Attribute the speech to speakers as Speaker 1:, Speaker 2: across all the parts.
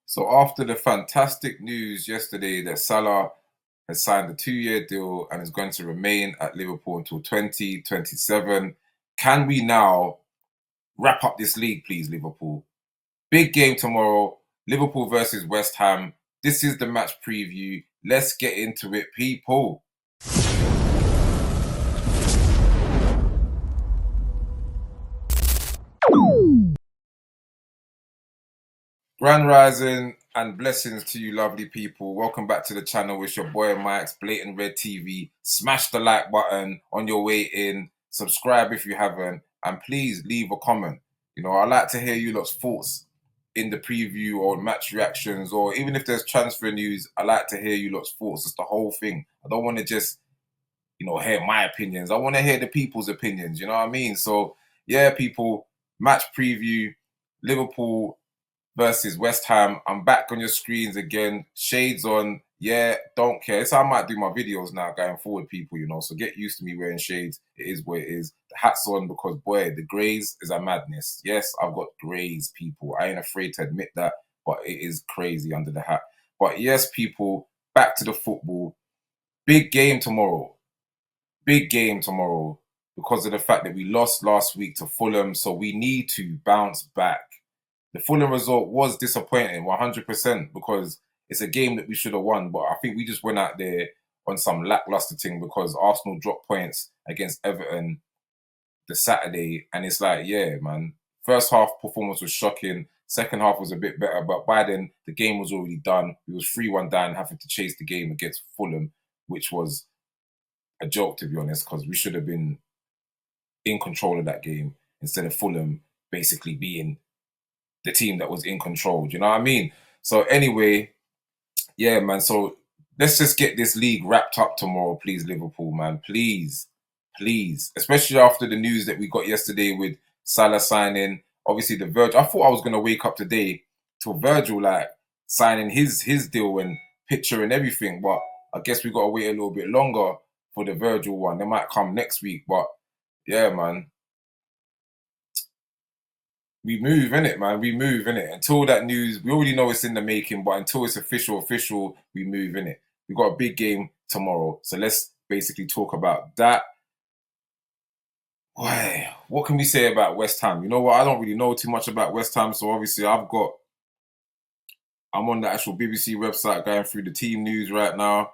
Speaker 1: So after the fantastic news yesterday that Salah has signed a 2-year deal and is going to remain at Liverpool until 2027, can we now wrap up this league, please, Liverpool? Big game tomorrow, Liverpool versus West Ham. This is the match preview. Let's get into it, people. Grand rising and blessings to you, lovely people. Welcome back to the channel. It's your boy Mike's Blatant Red TV. Smash the like button on your way in. Subscribe if you haven't, and please leave a comment. I like to hear you lot's thoughts in the preview or match reactions, or even if there's transfer news. I like to hear you lot's thoughts. It's the whole thing. I don't want to just hear my opinions. I want to hear the people's opinions. You know what I mean? So yeah, people. Match preview. Liverpool versus West Ham. I'm back on your screens again. Shades on. Yeah, don't care. It's how I might do my videos now going forward, people, So get used to me wearing shades. It is what it is. The hat's on because, boy, the greys is a madness. Yes, I've got greys, people. I ain't afraid to admit that, but it is crazy under the hat. But yes, people, back to the football. Big game tomorrow. Big game tomorrow because of the fact that we lost last week to Fulham. So we need to bounce back. The Fulham result was disappointing, 100%, because it's a game that we should have won. But I think we just went out there on some lackluster thing because Arsenal dropped points against Everton the Saturday. And it's like, yeah, man, first half performance was shocking. Second half was a bit better. But by then, the game was already done. We was 3-1 down, having to chase the game against Fulham, which was a joke, to be honest, because we should have been in control of that game instead of Fulham basically being the team that was in control. Do you know what I mean? So anyway, yeah, man. So let's just get this league wrapped up tomorrow, please, Liverpool, man. Please, please. Especially after the news that we got yesterday with Salah signing. Obviously, the Virgil. I thought I was gonna wake up today to Virgil like signing his deal and picture and everything, but I guess we gotta wait a little bit longer for the Virgil one. They might come next week, but yeah, man. We move in it, man. We move in it. Until that news, we already know it's in the making, but until it's official, we move in it. We got a big game tomorrow, so let's basically talk about that. Boy, what can we say about West Ham? You know what? I don't really know too much about West Ham, so obviously I'm on the actual BBC website going through the team news right now.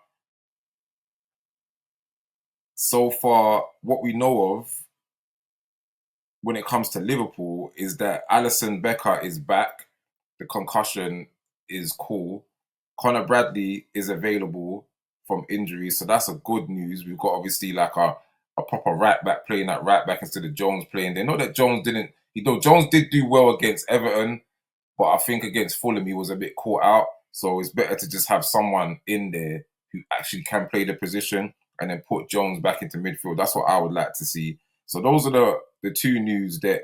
Speaker 1: So far, what we know of when it comes to Liverpool is that Alisson Becker is back. The concussion is cool. Connor Bradley is available from injury, so that's a good news. We've got obviously like a proper right back playing at right back instead of Jones playing there. Not that Jones didn't, Jones did do well against Everton, but I think against Fulham he was a bit caught out. So it's better to just have someone in there who actually can play the position and then put Jones back into midfield. That's what I would like to see. So those are the two news that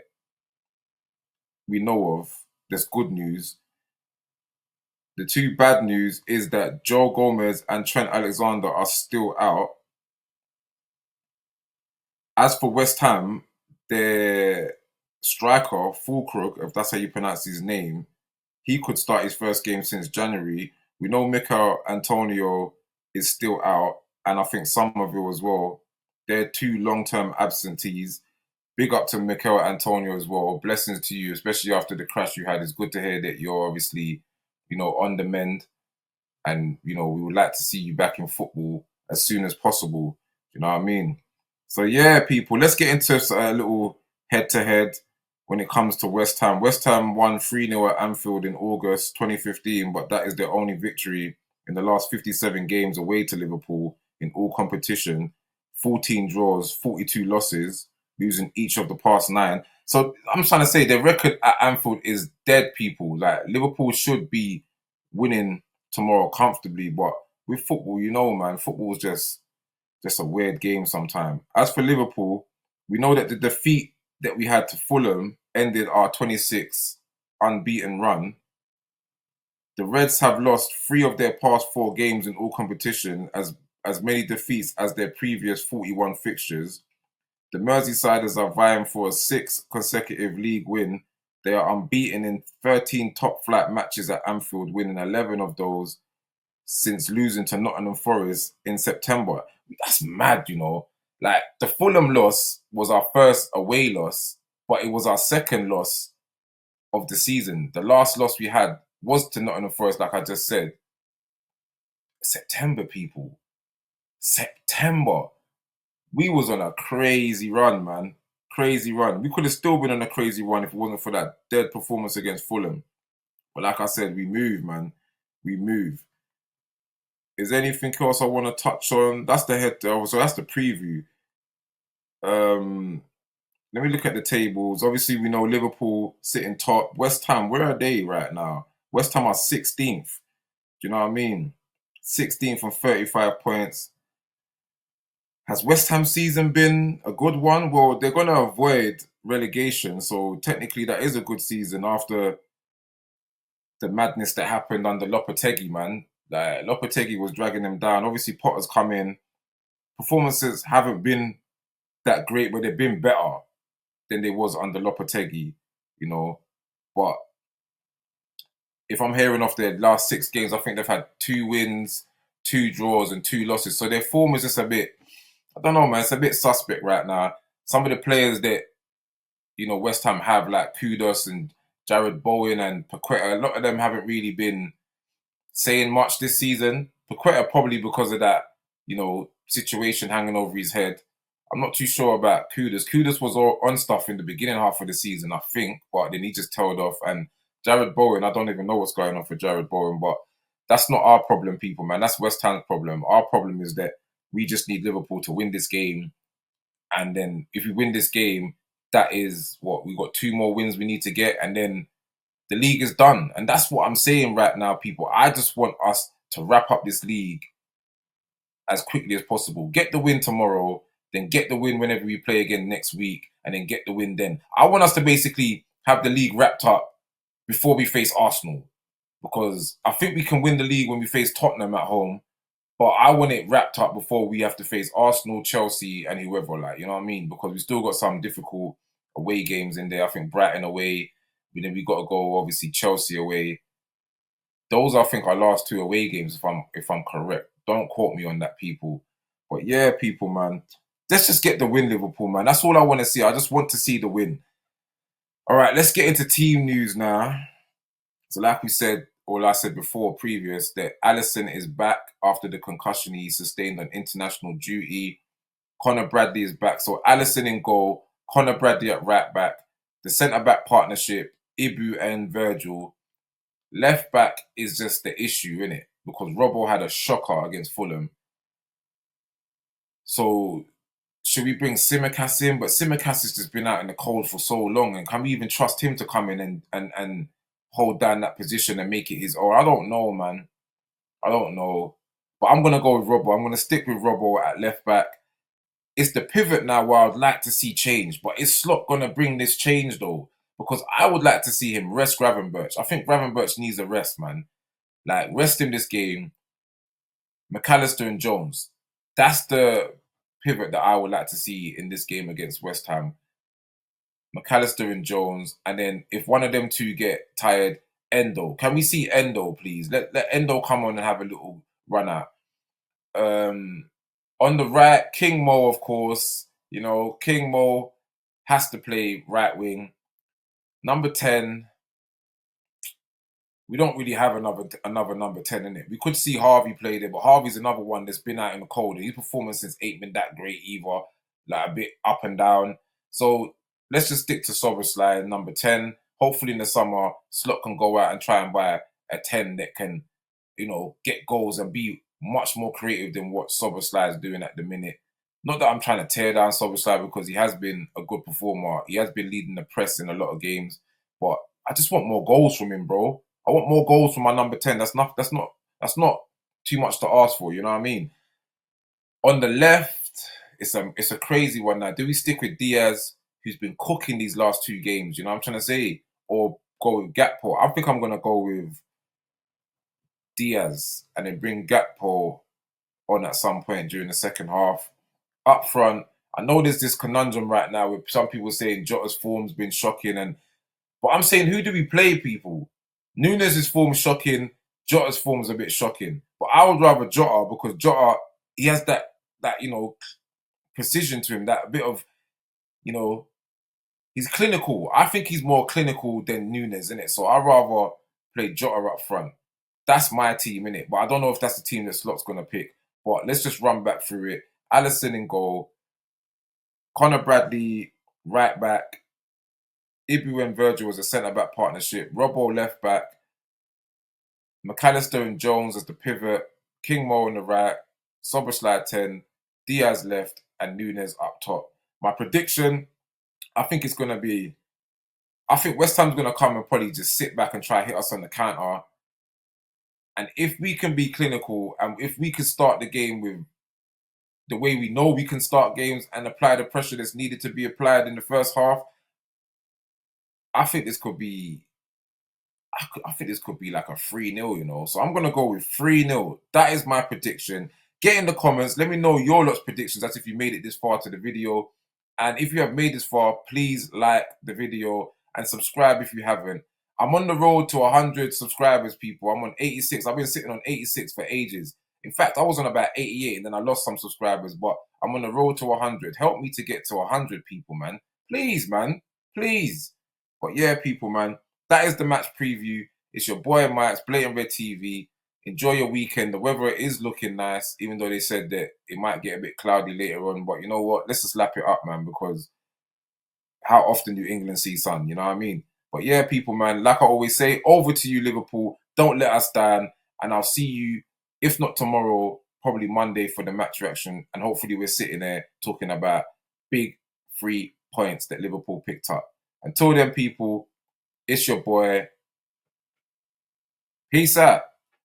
Speaker 1: we know of. That's good news. The two bad news is that Joe Gomez and Trent Alexander are still out. As for West Ham, their striker, Fulkrug, if that's how you pronounce his name, he could start his first game since January. We know Mikel Antonio is still out, and I think Somerville as well. They're two long-term absentees. Big up to Mikel Antonio as well. Blessings to you, especially after the crash you had. It's good to hear that you're obviously, on the mend. And, we would like to see you back in football as soon as possible. You know what I mean? So, yeah, people, let's get into a little head-to-head when it comes to West Ham. West Ham won 3-0 at Anfield in August 2015, but that is their only victory in the last 57 games away to Liverpool in all competition. 14 draws, 42 losses, losing each of the past 9. So I'm trying to say their record at Anfield is dead, people. Like, Liverpool should be winning tomorrow comfortably, but with football, man, football is just a weird game sometimes. As for Liverpool, we know that the defeat that we had to Fulham ended our 26 unbeaten run. The Reds have lost 3 of their past 4 games in all competition, as many defeats as their previous 41 fixtures. The Merseysiders are vying for a 6th consecutive league win They are unbeaten in 13 top flight matches at Anfield, winning 11 of those since losing to Nottingham Forest in September. That's mad, you know. Like the Fulham loss was our first away loss, but it was our second loss of the season. The last loss we had was to Nottingham Forest, like I just said. September, people. September. We was on a crazy run, man. Crazy run. We could have still been on a crazy run if it wasn't for that dead performance against Fulham. But like I said, we move, man. We move. Is there anything else I want to touch on? That's the head. So that's the preview. Um, Let me look at the tables. Obviously, we know Liverpool sitting top. West Ham, where are they right now? West Ham are 16th. Do you know what I mean? 16th on 35 points. Has West Ham season been a good one? Well, they're going to avoid relegation. So technically, that is a good season after the madness that happened under Lopetegui, man. Like, Lopetegui was dragging them down. Obviously, Potter's come in. Performances haven't been that great, but they've been better than they was under Lopetegui, you know. But if I'm hearing off their last 6 games, I think they've had 2 wins, 2 draws, and 2 losses. So their form is just a bit, I don't know, man. It's a bit suspect right now. Some of the players that, you know, West Ham have, like Kudos and Jared Bowen and Paqueta, a lot of them haven't really been saying much this season. Paqueta probably because of that, you know, situation hanging over his head. I'm not too sure about Kudos. Kudos was all on stuff in the beginning half of the season, I think, but then he just tailed off. And Jared Bowen, I don't even know what's going on for Jared Bowen, but that's not our problem, people, man. That's West Ham's problem. Our problem is that we just need Liverpool to win this game. And then if we win this game, that is what we got 2 more wins we need to get. And then the league is done. And that's what I'm saying right now, people. I just want us to wrap up this league as quickly as possible. Get the win tomorrow, then get the win whenever we play again next week, and then get the win then. I want us to basically have the league wrapped up before we face Arsenal, because I think we can win the league when we face Tottenham at home, but I want it wrapped up before we have to face Arsenal, Chelsea, and whoever, like, you know what I mean? Because we still got some difficult away games in there. I think Brighton away, but then we got to go, obviously, Chelsea away. Those, I think, are last 2 away games, if I'm correct. Don't quote me on that, people. But yeah, people, man. Let's just get the win, Liverpool, man. That's all I want to see. I just want to see the win. All right, let's get into team news now. So like we said, or I said before, previous, that Alisson is back after the concussion he sustained on international duty. Connor Bradley is back. So Alisson in goal, Connor Bradley at right back. The centre-back partnership, Ibu and Virgil. Left back is just the issue, innit? Because Robbo had a shocker against Fulham. So should we bring Simicast in? But Simicast has just been out in the cold for so long, and can we even trust him to come in and hold down that position and make it his own? I don't know, man. I don't know. But I'm gonna go with Robbo. I'm gonna stick with Robbo at left back. It's the pivot now where I'd like to see change, but is Slot gonna bring this change though? Because I would like to see him rest Gravenberch. I think Gravenberch needs a rest, man. Like, rest him this game. McAllister and Jones. That's the pivot that I would like to see in this game against West Ham. McAllister and Jones. And then if one of them two get tired, Endo. Can we see Endo, please? Let Endo come on and have a little run out. On the right, King Mo, of course. You know, King Mo has to play right wing. Number 10, we don't really have another number 10 in it. We could see Harvey play there, but Harvey's another one that's been out in the cold. His performances ain't been that great either, like a bit up and down. So let's just stick to Soberslide, number 10. Hopefully in the summer, Slot can go out and try and buy a 10 that can, you know, get goals and be much more creative than what Soberslide is doing at the minute. Not that I'm trying to tear down Soberslide, because he has been a good performer. He has been leading the press in a lot of games, but I just want more goals from him, bro. I want more goals from my number 10. That's not too much to ask for, you know what I mean? On the left, it's a crazy one now. Do we stick with Diaz, who's been cooking these last 2 games, you know what I'm trying to say? Or go with Gakpo? I think I'm gonna go with Diaz and then bring Gakpo on at some point during the second half. Up front, I know there's this conundrum right now with some people saying Jota's form's been shocking, and But I'm saying, who do we play, people? Nunes' form is shocking. Jota's form is a bit shocking. But I would rather Jota, because Jota, he has that precision to him, that bit of, you know, he's clinical. I think he's more clinical than Nunes, isn't it? So I'd rather play Jota up front. That's my team, innit? But I don't know if that's the team that Slot's gonna pick. But let's just run back through it. Alisson in goal, Connor Bradley right back, Ibu and Virgil was a centre back partnership, Robbo left back, McAllister and Jones as the pivot, King Mo on the right, Soberslide 10, Diaz left, and Nunes up top. My prediction, I think it's gonna be, I think West Ham's gonna come and probably just sit back and try hit us on the counter. And if we can be clinical and if we can start the game with the way we know we can start games and apply the pressure that's needed to be applied in the first half, I think this could be I think this could be like a 3-0, you know. So I'm gonna go with 3-0. That is my prediction. Get in the comments, let me know your lot's predictions. That's if you made it this far to the video. And if you have made this far, please like the video and subscribe if you haven't. I'm on the road to 100 subscribers, people. I'm on 86. I've been sitting on 86 for ages. In fact, I was on about 88 and then I lost some subscribers, but I'm on the road to 100. Help me to get to 100, people, man. Please, man. Please. But yeah, people, man. That is the match preview. It's your boy Mike's Blatant Red TV. Enjoy your weekend. The weather is looking nice, even though they said that it might get a bit cloudy later on. But you know what? Let's just lap it up, man, because how often do England see sun? You know what I mean? But yeah, people, man, like I always say, over to you, Liverpool. Don't let us down. And I'll see you, if not tomorrow, probably Monday for the match reaction. And hopefully we're sitting there talking about big 3 points that Liverpool picked up. Until then, people, it's your boy. Peace out.